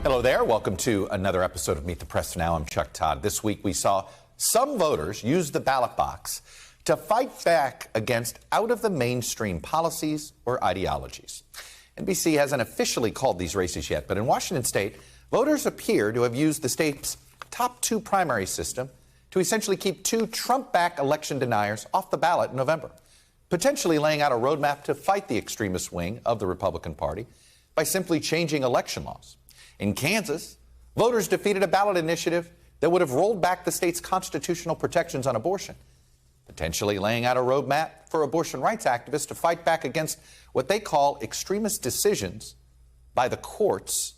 Hello there. Welcome to another episode of Meet the Press Now. I'm Chuck Todd. This week we saw some voters use the ballot box to fight back against out-of-the-mainstream policies or ideologies. NBC hasn't officially called these races yet, but in Washington state, voters appear to have used the state's top two primary system to essentially keep two Trump-backed election deniers off the ballot in November, potentially laying out a roadmap to fight the extremist wing of the Republican Party by simply changing election laws. In Kansas, voters defeated a ballot initiative that would have rolled back the state's constitutional protections on abortion, potentially laying out a roadmap for abortion rights activists to fight back against what they call extremist decisions by the courts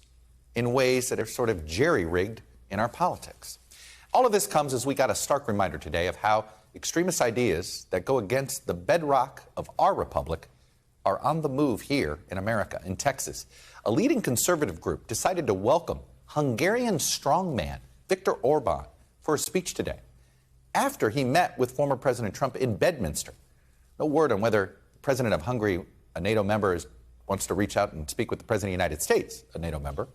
in ways that are sort of jerry-rigged in our politics. All of this comes as we got a stark reminder today of how extremist ideas that go against the bedrock of our republic are on the move here in America. In Texas, a leading conservative group decided to welcome Hungarian strongman Viktor Orban for a speech today, after he met with former President Trump in Bedminster. No word on whether the President of Hungary, a NATO member, wants to reach out and speak with the President of the United States, a NATO member.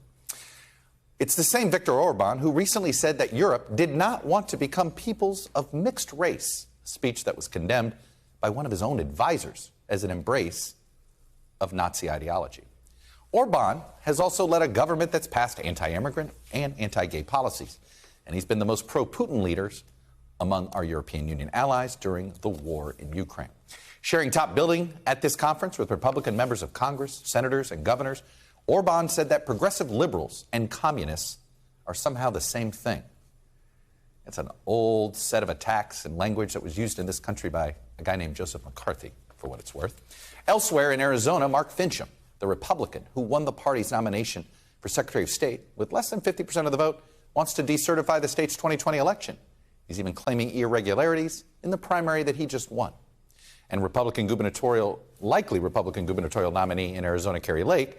It's the same Viktor Orban who recently said that Europe did not want to become peoples of mixed race, a speech that was condemned by one of his own advisors as an embrace of Nazi ideology. Orban has also led a government that's passed anti-immigrant and anti-gay policies, and he's been the most pro-Putin leaders among our European Union allies during the war in Ukraine. Sharing top billing at this conference with Republican members of Congress, senators, and governors, Orban said that progressive liberals and communists are somehow the same thing. It's an old set of attacks and language that was used in this country by a guy named Joseph McCarthy, for what it's worth. Elsewhere in Arizona, Mark Finchem, the Republican who won the party's nomination for Secretary of State with less than 50% of the vote, wants to decertify the state's 2020 election. He's even claiming irregularities in the primary that he just won. And likely Republican gubernatorial nominee in Arizona, Kari Lake,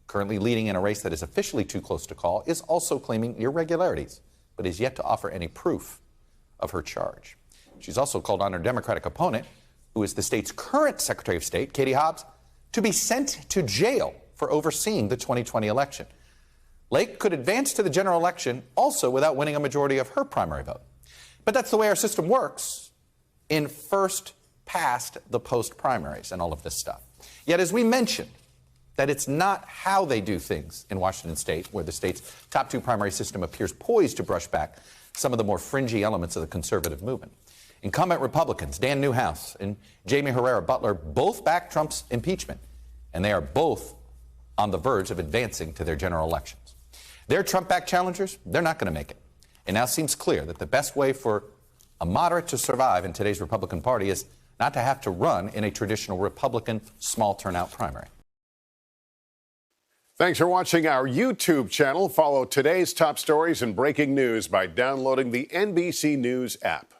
currently leading in a race that is officially too close to call, is also claiming irregularities, but is yet to offer any proof of her charge. She's also called on her Democratic opponent, who is the state's current Secretary of State, Katie Hobbs, to be sent to jail for overseeing the 2020 election. Lake could advance to the general election also without winning a majority of her primary vote. But that's the way our system works in first past the post primaries and all of this stuff. Yet, as we mentioned, that it's not how they do things in Washington state, where the state's top two primary system appears poised to brush back some of the more fringy elements of the conservative movement. Incumbent Republicans Dan Newhouse and Jamie Herrera Butler both backed Trump's impeachment, and they are both on the verge of advancing to their general elections. Their Trump-backed challengers, they're not going to make it. It now seems clear that the best way for a moderate to survive in today's Republican Party is not to have to run in a traditional Republican small turnout primary. Thanks for watching our YouTube channel. Follow today's top stories and breaking news by downloading the NBC News app.